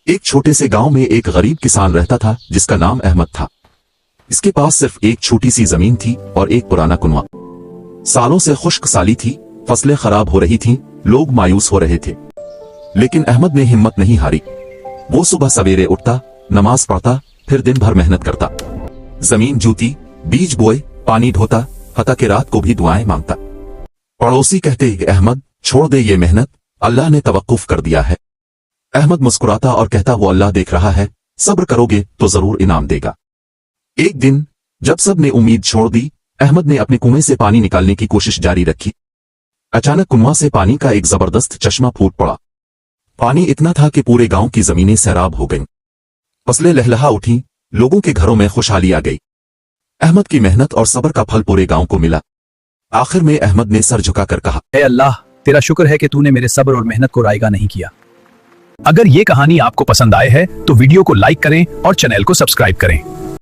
एक छोटे से गांव में एक गरीब किसान रहता था जिसका नाम अहमद था। इसके पास सिर्फ एक छोटी सी जमीन थी और एक पुराना कुनवा। सालों से खुश्क साली थी, फसलें खराब हो रही थीं, लोग मायूस हो रहे थे। लेकिन अहमद ने हिम्मत नहीं हारी। वो सुबह सवेरे उठता, नमाज पढ़ता, फिर दिन भर मेहनत करता। जमीन जूती, बीज बोए, पानी ढोता, हत्ता कि रात को भी दुआएं मांगता। पड़ोसी कहते, अहमद छोड़ दे ये मेहनत, अल्लाह ने तवक्कुफ कर दिया है। अहमद मुस्कुराता और कहता, वो अल्लाह देख रहा है, सब्र करोगे तो जरूर इनाम देगा। एक दिन जब सब ने उम्मीद छोड़ दी, अहमद ने अपने कुएं से पानी निकालने की कोशिश जारी रखी। अचानक कुआं से पानी का एक जबरदस्त चश्मा फूट पड़ा। पानी इतना था कि पूरे गांव की जमीनें सैराब हो गईं। फसलें लहलहा उठी, लोगों के घरों में खुशहाली आ गई। अहमद की मेहनत और सब्र का फल पूरे गांव को मिला। आखिर में अहमद ने सर झुकाकर कहा, ऐ अल्लाह, तेरा शुक्र है कि तूने मेरे सब्र और मेहनत को रायगा नहीं किया। अगर ये कहानी आपको पसंद आए है तो वीडियो को लाइक करें और चैनल को सब्सक्राइब करें।